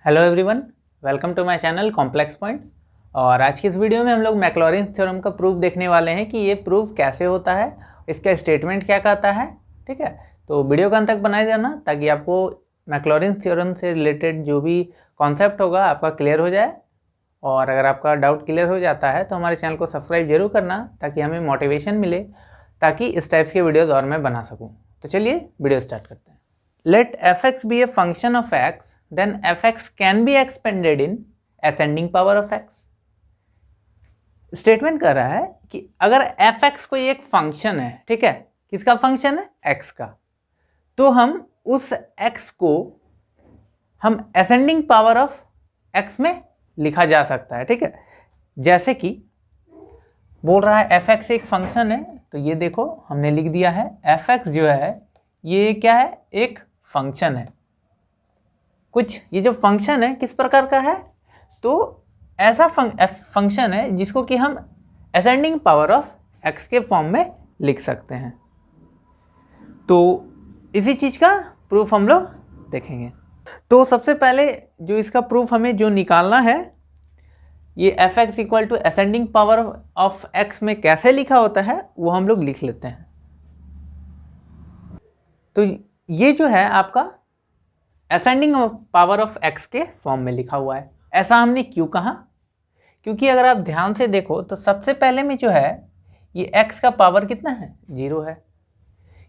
Hello everyone, welcome to my channel complex point. और आज की इस वीडियो में हम लोग मैक्लॉरिन थ्योरम का प्रूफ देखने वाले हैं कि ये प्रूफ कैसे होता है, इसका स्टेटमेंट क्या कहता है। ठीक है, तो वीडियो का अंत तक बनाए जाना ताकि आपको मैक्लॉरिन थ्योरम से रिलेटेड जो भी कॉन्सेप्ट होगा आपका क्लियर हो जाए। और अगर आपका डाउट क्लियर हो जाता है तो हमारे चैनल को सब्सक्राइब जरूर करना ताकि हमें मोटिवेशन मिले, ताकि इस टाइप्स के वीडियोज़ और मैं बना सकूँ। तो चलिए वीडियो स्टार्ट करते हैं। Let fx be a function of x, then fx can be expanded in ascending power of x. Statement कर रहा है कि अगर fx कोई एक फंक्शन है, ठीक है, किसका फंक्शन है? x का, तो हम उस x को हम असेंडिंग पावर ऑफ x में लिखा जा सकता है। ठीक है, जैसे कि बोल रहा है fx एक फंक्शन है, तो ये देखो हमने लिख दिया है fx जो है ये क्या है? एक फंक्शन है। कुछ ये जो फंक्शन है किस प्रकार का है? तो ऐसा फंक्शन है जिसको कि हम असेंडिंग पावर ऑफ x के फॉर्म में लिख सकते हैं। तो इसी चीज़ का प्रूफ हम लोग देखेंगे। तो सबसे पहले जो इसका प्रूफ हमें जो निकालना है, ये fx equal to ascending power of x में कैसे लिखा होता है वो हम लोग लिख लेते हैं। तो ये जो है आपका असेंडिंग पावर ऑफ x के फॉर्म में लिखा हुआ है। ऐसा हमने क्यों कहा? क्योंकि अगर आप ध्यान से देखो तो सबसे पहले में जो है ये x का पावर कितना है? 0 है।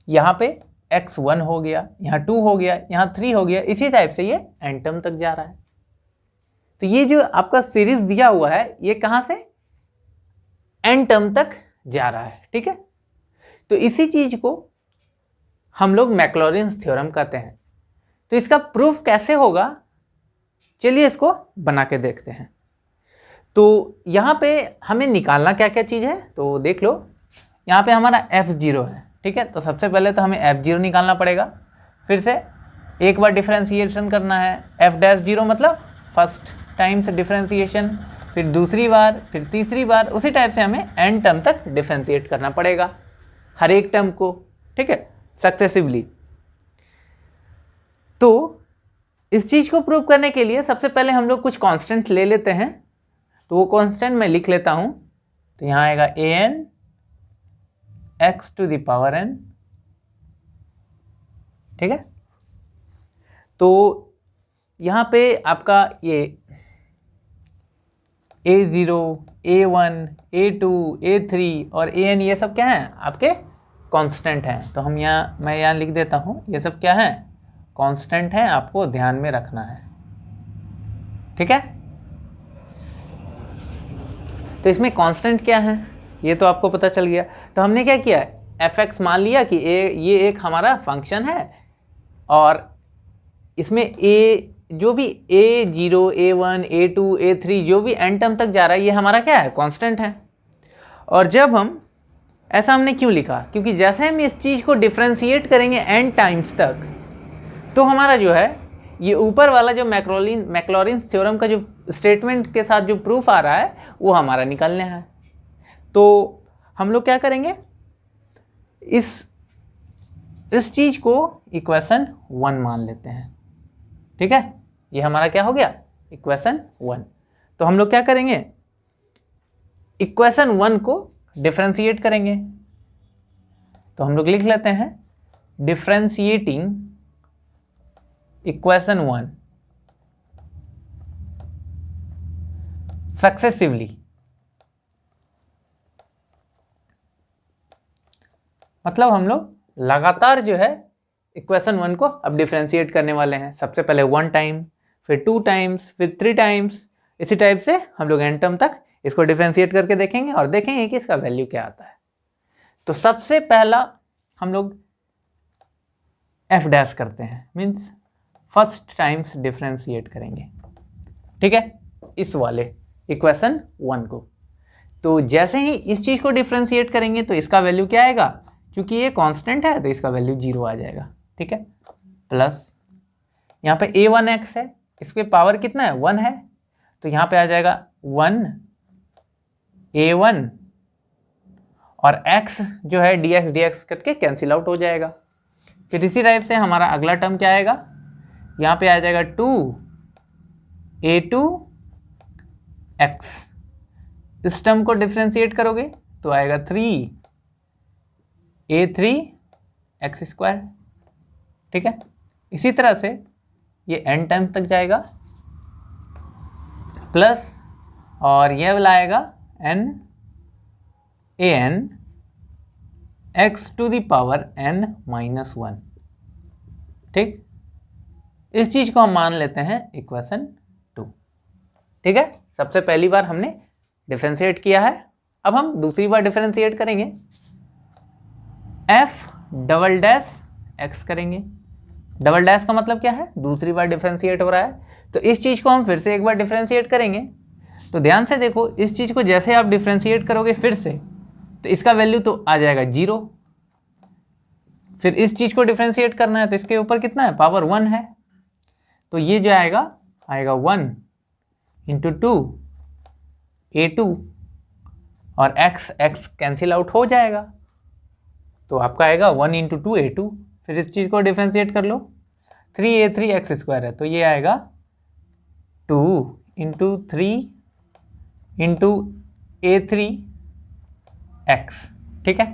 यहाँ पे x 1 हो गया, यहाँ 2 हो गया, यहाँ 3 हो गया, इसी टाइप से ये n टर्म तक जा रहा है। तो ये जो आपका सीरीज दिया हुआ है ये कहाँ से n टर्म तक जा रहा है। ठीक है, तो इसी चीज को हम लोग मैक्लॉरिन थ्योरम कहते हैं। तो इसका प्रूफ कैसे होगा, चलिए इसको बना के देखते हैं। तो यहाँ पे हमें निकालना क्या क्या चीज़ है तो देख लो। यहाँ पे हमारा f0 है, ठीक है, तो सबसे पहले तो हमें f0 निकालना पड़ेगा। फिर से एक बार डिफरेंशिएशन करना है, f'0 मतलब फर्स्ट टाइम्स डिफरेंशिएशन, फिर दूसरी बार, फिर तीसरी बार, उसी टाइप से हमें n टर्म तक डिफरेंशिएट करना पड़ेगा हर एक टर्म को। ठीक है, सक्सेसिवली। तो इस चीज को प्रूव करने के लिए सबसे पहले हम लोग कुछ कांस्टेंट ले लेते हैं। तो वो कांस्टेंट मैं लिख लेता हूं। तो यहां आएगा an x to the power n। ठीक है, तो यहां पे आपका ये a0, a1, a2, a3 और an ये सब क्या है? आपके कांस्टेंट हैं। तो हम मैं यहाँ लिख देता हूँ, ये सब क्या है? कांस्टेंट हैं, आपको ध्यान में रखना है। ठीक है, तो इसमें कांस्टेंट क्या है ये तो आपको पता चल गया। तो हमने क्या किया है, fx मान लिया कि ये एक हमारा फंक्शन है और इसमें जो भी a0, a1, a2, a3 जो भी n टर्म तक जा रहा है ये हमारा क्या है? कांस्टेंट है। और जब हम ऐसा हमने क्यों लिखा? क्योंकि जैसे हम इस चीज़ को डिफ्रेंशिएट करेंगे n टाइम्स तक, तो हमारा जो है ये ऊपर वाला जो मैक्लॉरिन थ्योरम का जो स्टेटमेंट के साथ जो प्रूफ आ रहा है वो हमारा निकालना है। तो हम लोग क्या करेंगे, इस चीज़ को इक्वेशन 1 मान लेते हैं। ठीक है, ये हमारा क्या हो गया? इक्वेशन 1। तो हम लोग क्या करेंगे, इक्वेशन 1 को डिफरेंशिएट करेंगे। तो हम लोग लिख लेते हैं डिफरेंशिएटिंग इक्वेशन 1 सक्सेसिवली। मतलब हम लोग लगातार जो है इक्वेशन 1 को अब डिफरेंशिएट करने वाले हैं। सबसे पहले 1 टाइम, फिर 2 टाइम्स, फिर 3 टाइम्स, इसी टाइप से हम लोग n टर्म तक इसको डिफरेंशिएट करके देखेंगे और देखेंगे कि इसका वैल्यू क्या आता है। तो सबसे पहला हम लोग f' करते हैं, मीन्स फर्स्ट टाइम्स डिफरेंशिएट करेंगे। ठीक है, इस वाले इक्वेशन 1 को। तो जैसे ही इस चीज़ को डिफरेंशिएट करेंगे तो इसका वैल्यू क्या आएगा? क्योंकि ये कांस्टेंट है तो इसका वैल्यू 0 आ जाएगा। ठीक है, प्लस यहाँ पे a1x है, इसके पावर कितना है? 1 है, तो यहाँ पे आ जाएगा 1 a1 और x जो है dx करके कैंसिल आउट हो जाएगा। फिर इसी टाइप से हमारा अगला टर्म क्या आएगा, यहाँ पे आ जाएगा 2 a2x, इस टर्म को डिफ्रेंशिएट करोगे तो आएगा 3a3x²। ठीक है, इसी तरह से ये n टाइम तक जाएगा प्लस, और ये वाला आएगा an x⁻n-1। ठीक, इस चीज को हम मान लेते हैं इक्वेशन 2। ठीक है, सबसे पहली बार हमने डिफरेंशिएट किया है, अब हम दूसरी बार डिफरेंशिएट करेंगे, f"x करेंगे। डबल डैश का मतलब क्या है, दूसरी बार डिफरेंशिएट हो रहा है, तो इस चीज को हम फिर से एक बार डिफरेंशिएट करेंगे। तो ध्यान से देखो, इस चीज को जैसे आप डिफरेंशिएट करोगे फिर से, तो इसका वैल्यू तो आ जाएगा 0। फिर इस चीज को डिफरेंशिएट करना है तो इसके ऊपर कितना है, पावर 1 है, तो ये जो आएगा 1 × 2 a2, और x कैंसिल आउट हो जाएगा, तो आपका आएगा 1 × 2 a2। फिर इस चीज को डिफरेंशिएट कर लो, 3a3x² है, तो ये आएगा 2 × 3 × a3x। ठीक है,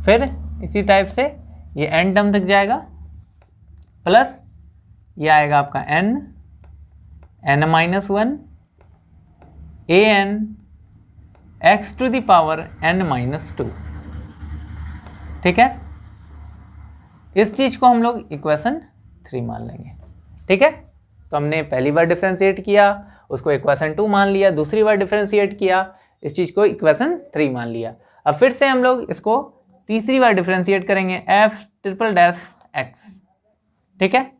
फिर इसी टाइप से ये n टर्म तक जाएगा, प्लस ये आएगा आपका n-1 an x⁻n-2। ठीक है, इस चीज को हम लोग इक्वेशन 3 मान लेंगे। ठीक है, तो हमने पहली बार डिफरेंशिएट किया, उसको इक्वेशन 2 मान लिया, दूसरी बार डिफरेंशिएट किया, इस चीज को इक्वेशन 3 मान लिया। अब फिर से हम लोग इसको तीसरी बार डिफरेंशिएट करेंगे, f''x। ठीक है,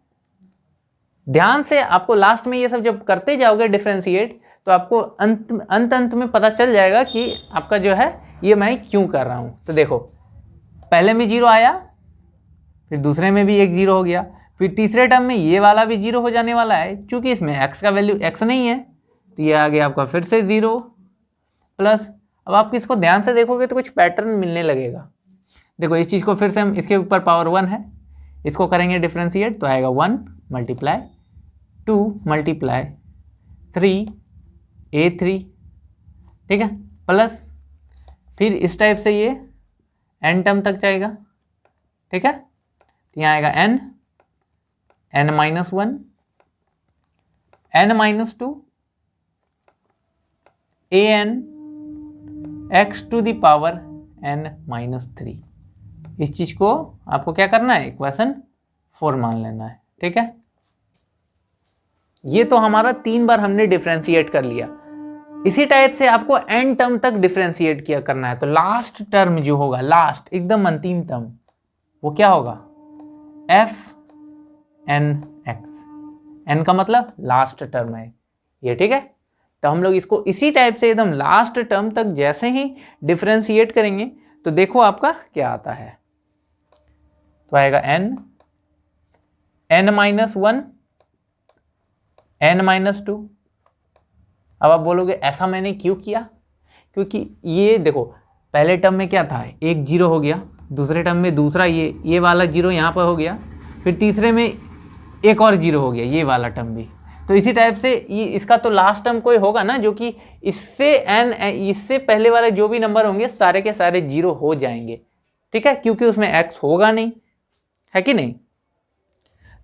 ध्यान से आपको लास्ट में ये सब जब करते जाओगे डिफरेंशिएट, तो आपको अंत में पता चल जाएगा कि आपका जो है ये मैं क्यों कर रहा हूं। तो देखो, पहले में 0 आया, फिर दूसरे में भी एक 0 हो गया, फिर तीसरे टर्म में ये वाला भी 0 हो जाने वाला है, क्योंकि इसमें x का वैल्यू x नहीं है, तो ये आ गया आपका फिर से 0 प्लस। अब आप इसको ध्यान से देखोगे तो कुछ पैटर्न मिलने लगेगा। देखो, इस चीज़ को फिर से हम, इसके ऊपर पावर 1 है, इसको करेंगे डिफरेंशिएट, तो आएगा 1 × 2 × 3 a3। ठीक है, प्लस फिर इस टाइप से ये n टर्म तक जाएगा। ठीक है, तो यहाँ आएगा n-1 n-2 an x⁻n-3। इस चीज को आपको क्या करना है, इक्वेशन 4 मान लेना है। ठीक है, ये तो हमारा 3 बार हमने डिफरेंशिएट कर लिया। इसी टाइप से आपको n टर्म तक डिफरेंशिएट किया करना है, तो लास्ट टर्म जो होगा, लास्ट एकदम अंतिम टर्म, वो क्या होगा, f(n)x। n का मतलब लास्ट टर्म है ये। ठीक है, तो हम लोग इसको इसी टाइप से एकदम लास्ट टर्म तक जैसे ही डिफरेंशिएट करेंगे, तो देखो आपका क्या आता है, तो आएगा n-1 n-2। अब आप बोलोगे ऐसा मैंने क्यों किया, क्योंकि ये देखो, पहले टर्म में क्या था, एक 0 हो गया, दूसरे टर्म में दूसरा ये वाला 0 यहाँ पर हो गया, फिर तीसरे में एक और 0 हो गया, ये वाला टर्म भी। तो इसी टाइप से ये इसका तो लास्ट टर्म कोई होगा ना, जो कि इससे पहले वाले जो भी नंबर होंगे सारे के सारे 0 हो जाएंगे। ठीक है, क्योंकि उसमें x होगा नहीं, है कि नहीं।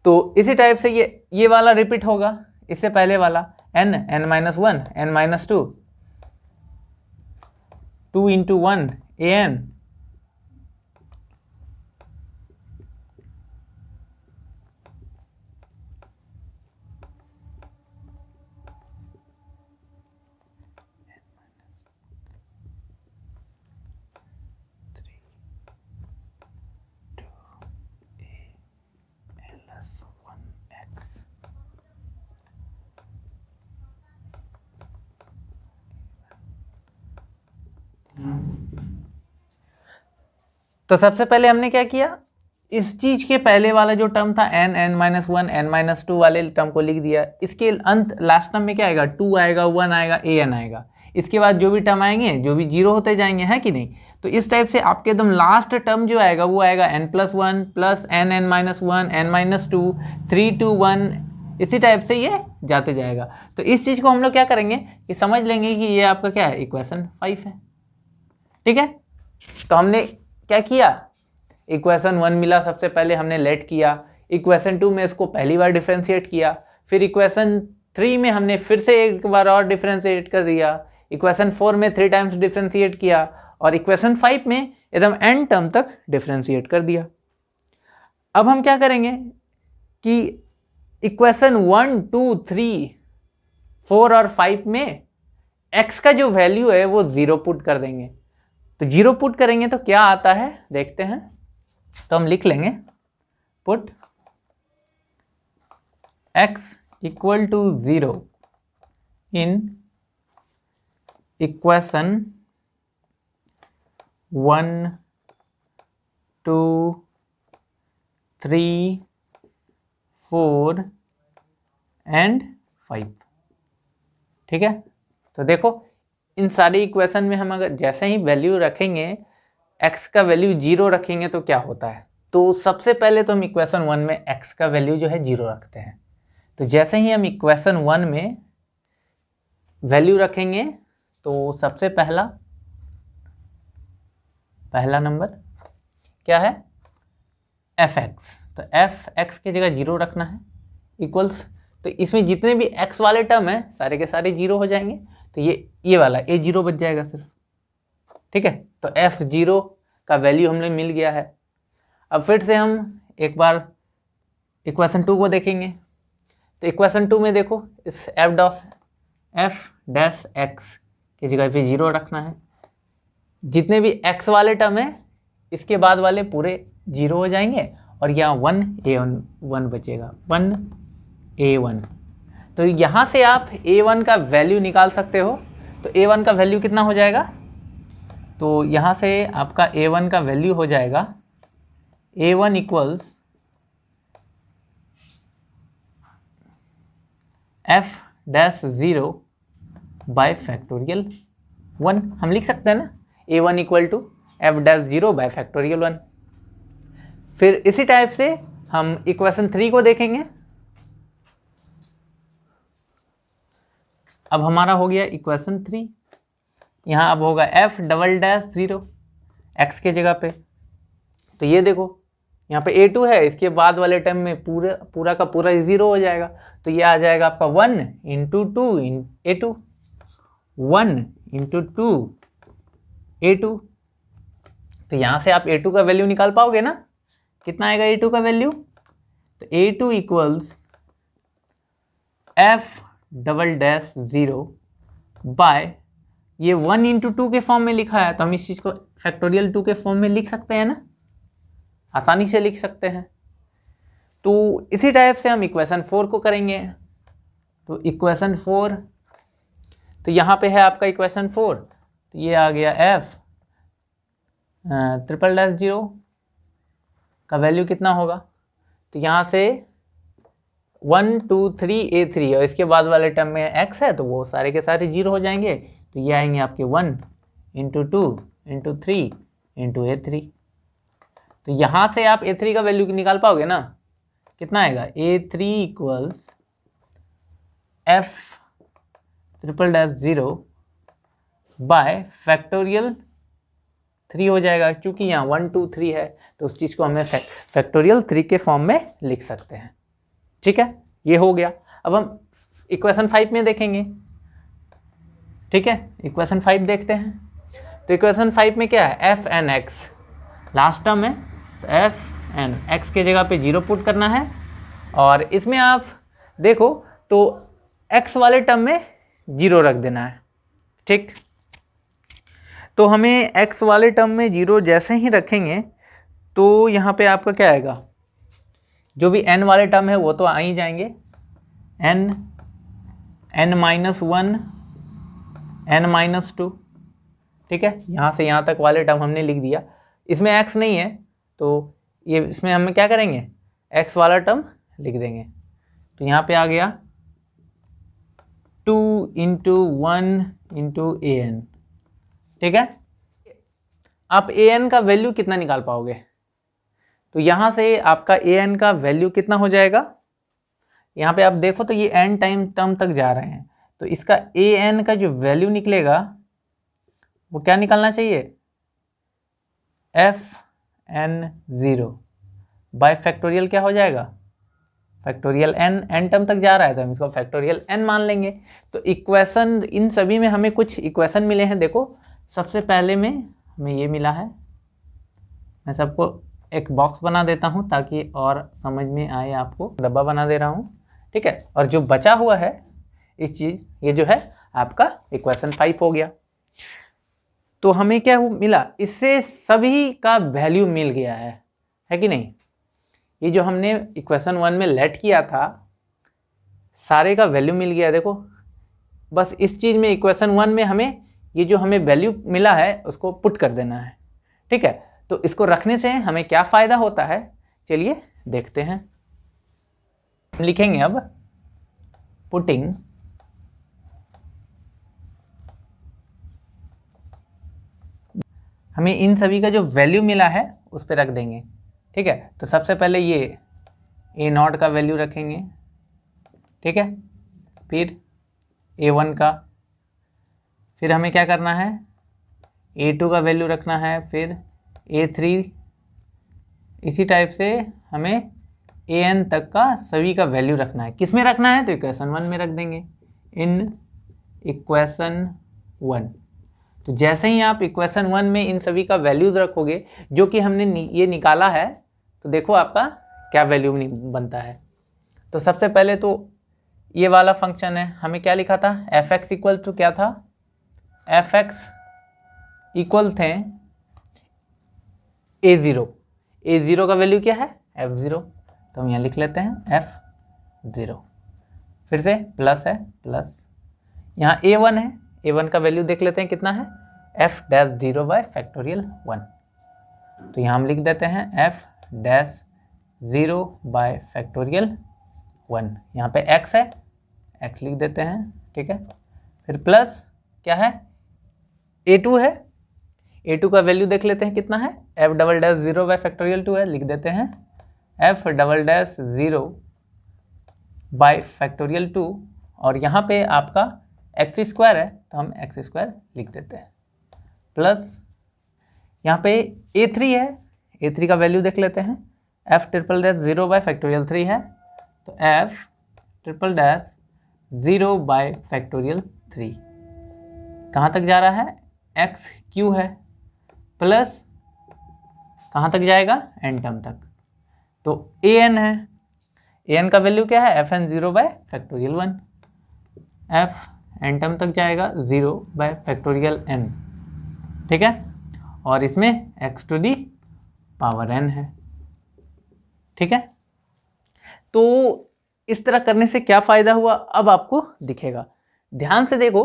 तो इसी टाइप से ये वाला रिपीट होगा, इससे पहले वाला n-1 n-2 2 × 1 an तो सबसे पहले हमने क्या किया, इस चीज के पहले वाला जो टर्म था n-1 n-2 वाले टर्म को लिख दिया। इसके अंत लास्ट टर्म में क्या आएगा, 2 आएगा, 1 आएगा, an आएगा। इसके बाद जो भी टर्म आएंगे जो भी 0 होते जाएंगे, है कि नहीं। तो इस टाइप से आपके एकदम लास्ट टर्म जो आएगा वो आएगा n+1 plus n-1 n-2 3 to 1 इसी टाइप से ये जाते जाएगा। तो इस चीज़ को हम लोग क्या करेंगे कि समझ लेंगे कि ये आपका क्या है, इक्वेशन 5 है। ठीक है, तो हमने क्या किया, इक्वेशन 1 मिला, सबसे पहले हमने लेट किया, इक्वेशन 2 में इसको पहली बार डिफ्रेंशिएट किया, फिर इक्वेशन 3 में हमने फिर से एक बार और डिफ्रेंशिएट कर दिया, इक्वेशन 4 में 3 टाइम्स डिफ्रेंशिएट किया, और इक्वेशन 5 में एकदम एंड टर्म तक डिफ्रेंशिएट कर दिया। अब हम क्या करेंगे कि इक्वेशन 1, 2, 3, 4 और 5 में x का जो वैल्यू है वो 0 पुट कर देंगे। तो 0 पुट करेंगे तो क्या आता है देखते हैं। तो हम लिख लेंगे put x equal to 0 in equation 1, 2, 3, 4 and 5। ठीक है, तो देखो इन सारी इक्वेशन में हम अगर जैसे ही वैल्यू रखेंगे, x का वैल्यू 0 रखेंगे तो क्या होता है। तो सबसे पहले तो हम इक्वेशन 1 में x का वैल्यू जो है 0 रखते हैं। तो जैसे ही हम इक्वेशन 1 में वैल्यू रखेंगे तो सबसे पहला नंबर क्या है, fx। तो fx की जगह 0 रखना है, इक्वल्स, तो इसमें जितने भी x वाले टर्म है सारे के सारे 0 हो जाएंगे। तो ये वाला a0 बच जाएगा सिर्फ। ठीक है, तो f0 का वैल्यू हमें मिल गया है। अब फिर से हम एक बार इक्वेशन 2 को देखेंगे। तो इक्वेशन 2 में देखो इस f डैश x की जगह पे 0 रखना है। जितने भी x वाले टर्म है इसके बाद वाले पूरे 0 हो जाएंगे, और यहाँ 1 बचेगा, 1a1। तो यहाँ से आप a1 का वैल्यू निकाल सकते हो। तो a1 का वैल्यू कितना हो जाएगा, तो यहाँ से आपका a1 का वैल्यू हो जाएगा a1 equals f dash 0 by factorial 1। हम लिख सकते हैं ना, a1 equal to f dash 0 by factorial 1। फिर इसी टाइप से हम इक्वेशन 3 को देखेंगे। अब हमारा हो गया इक्वेशन 3। यहाँ अब होगा f डबल डैश 0 x के जगह पे। तो ये देखो यहाँ पे a2 है, इसके बाद वाले टर्म में पूरा का पूरा 0 हो जाएगा। तो ये आ जाएगा आपका 1 इंटू 2 इन a2, 1 इंटू 2 a2। तो यहाँ से आप a2 का वैल्यू निकाल पाओगे ना, कितना आएगा a2 का वैल्यू। तो a2 equals f double dash 0 by, ये 1 इंटू 2 के फॉर्म में लिखा है तो हम इस चीज़ को फैक्टोरियल 2 के फॉर्म में लिख सकते हैं ना, आसानी से लिख सकते हैं। तो इसी टाइप से हम इक्वेशन 4 को करेंगे। तो इक्वेशन 4, तो यहाँ पे है आपका इक्वेशन 4, तो ये आ गया f ट्रिपल डैश 0 का वैल्यू कितना होगा। तो यहाँ से 1, 2, 3 a3 और इसके बाद वाले टर्म में x है तो वो सारे के सारे 0 हो जाएंगे। तो ये आएंगे आपके 1 इंटू 2 इंटू 3 इंटू a3। तो यहाँ से आप a3 का वैल्यू निकाल पाओगे ना, कितना आएगा, a3 equals f triple dash 0 by factorial 3 हो जाएगा। क्योंकि यहाँ 1, 2, 3 है तो उस चीज़ को हमें फैक्टोरियल 3 के फॉर्म में लिख सकते हैं। ठीक है, ये हो गया। अब हम इक्वेशन 5 में देखेंगे। ठीक है, इक्वेशन 5 देखते हैं। तो इक्वेशन 5 में क्या है, f N x last term है, तो f एन x के जगह पे 0 पुट करना है। और इसमें आप देखो तो x वाले टर्म में 0 रख देना है। ठीक, तो हमें x वाले टर्म में 0 जैसे ही रखेंगे तो यहाँ पे आपका क्या आएगा, जो भी n वाले टर्म है वो तो आ ही जाएंगे, n माइनस 1 n माइनस 2। ठीक है, यहाँ से यहाँ तक वाले टर्म हमने लिख दिया। इसमें x नहीं है तो ये इसमें हम क्या करेंगे, x वाला टर्म लिख देंगे। तो यहाँ पे आ गया 2 इंटू 1 इंटू an। ठीक है, आप an का वैल्यू कितना निकाल पाओगे, तो यहाँ से आपका an का वैल्यू कितना हो जाएगा, यहाँ पे आप देखो तो ये n टाइम टर्म तक जा रहे हैं, तो इसका an का जो वैल्यू निकलेगा वो क्या निकलना चाहिए, fn0 बाय फैक्टोरियल क्या हो जाएगा, फैक्टोरियल n टर्म तक जा रहा है तो हम इसको फैक्टोरियल n मान लेंगे। तो इक्वेशन, इन सभी में हमें कुछ इक्वेशन मिले हैं। देखो सबसे पहले में हमें ये मिला है, मैं सबको एक बॉक्स बना देता हूँ ताकि और समझ में आए, आपको डब्बा बना दे रहा हूँ, ठीक है। और जो बचा हुआ है इस चीज़, ये जो है आपका इक्वेशन 5 हो गया। तो हमें क्या मिला, इससे सभी का वैल्यू मिल गया है कि नहीं। ये जो हमने इक्वेशन 1 में लेट किया था, सारे का वैल्यू मिल गया। देखो बस इस चीज़ में इक्वेशन 1 में हमें ये जो हमें वैल्यू मिला है उसको पुट कर देना है, ठीक है। तो इसको रखने से हमें क्या फ़ायदा होता है, चलिए देखते हैं। हम लिखेंगे अब पुटिंग हमें इन सभी का जो वैल्यू मिला है उस पर रख देंगे, ठीक है। तो सबसे पहले ये a0 का वैल्यू रखेंगे, ठीक है। फिर a1 का, फिर हमें क्या करना है, a2 का वैल्यू रखना है, फिर a3, इसी टाइप से हमें an तक का सभी का वैल्यू रखना है। किस में रखना है, तो इक्वेशन 1 में रख देंगे, इन इक्वेशन 1। तो जैसे ही आप इक्वेशन 1 में इन सभी का वैल्यूज रखोगे जो कि हमने ये निकाला है, तो देखो आपका क्या वैल्यू बनता है। तो सबसे पहले तो ये वाला फंक्शन है, हमें क्या लिखा था, f(x) इक्वल टू क्या था, f(x) इक्वल थे a0 का वैल्यू क्या है, f0। तो हम यहाँ लिख लेते हैं f0, फिर से प्लस है, प्लस यहाँ a1 है, a1 का वैल्यू देख लेते हैं कितना है, f(0 बाय फैक्टोरियल 1। तो यहाँ हम लिख देते हैं f(0 बाय फैक्टोरियल 1), यहाँ पे x है, x लिख देते हैं, ठीक है। फिर प्लस क्या है, a2 है, a2 का वैल्यू देख लेते हैं कितना है, f(0 बाय फैक्टोरियल 2) है, लिख देते हैं f(0 बाय फैक्टोरियल 2), और यहाँ पे आपका x² है तो हम x² लिख देते हैं, प्लस यहाँ पे a3 है, a3 का वैल्यू देख लेते हैं, f(0 बाय फैक्टोरियल 3) है, तो f(0 बाय फैक्टोरियल 3) कहाँ तक जा रहा है, x³ है, प्लस कहाँ तक जाएगा, n टर्म तक। तो an है, an का वैल्यू क्या है, fn0 bye factorial 1, f n term तक जाएगा 0 बाय फैक्टोरियल n, ठीक है। और इसमें x to the power n है, ठीक है। तो इस तरह करने से क्या फ़ायदा हुआ अब आपको दिखेगा, ध्यान से देखो।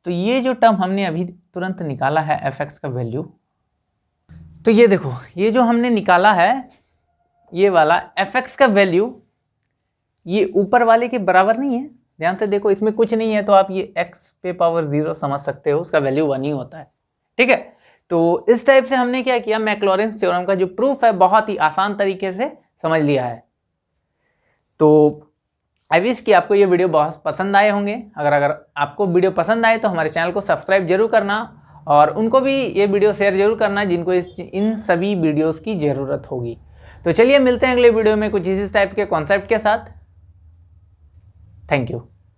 तो ये जो टर्म हमने अभी तुरंत निकाला है f(x) का वैल्यू, तो ये देखो ये जो हमने निकाला है ये वाला f(x) का वैल्यू ये ऊपर वाले के बराबर नहीं है। ध्यान से देखो इसमें कुछ नहीं है, तो आप ये x पे पावर 0 समझ सकते हो, उसका वैल्यू 1 ही होता है, ठीक है। तो इस टाइप से हमने क्या किया, मैक्लॉरेंस थ्योरम का जो प्रूफ है बहुत ही आसान तरीके से समझ लिया है। तो आई विश कि आपको ये वीडियो बहुत पसंद आए होंगे। अगर आपको वीडियो पसंद आए तो हमारे चैनल को सब्सक्राइब जरूर करना, और उनको भी ये वीडियो शेयर जरूर करना जिनको इन सभी वीडियोस की ज़रूरत होगी। तो चलिए मिलते हैं अगले वीडियो में कुछ इसी टाइप के कॉन्सेप्ट के साथ। Thank you.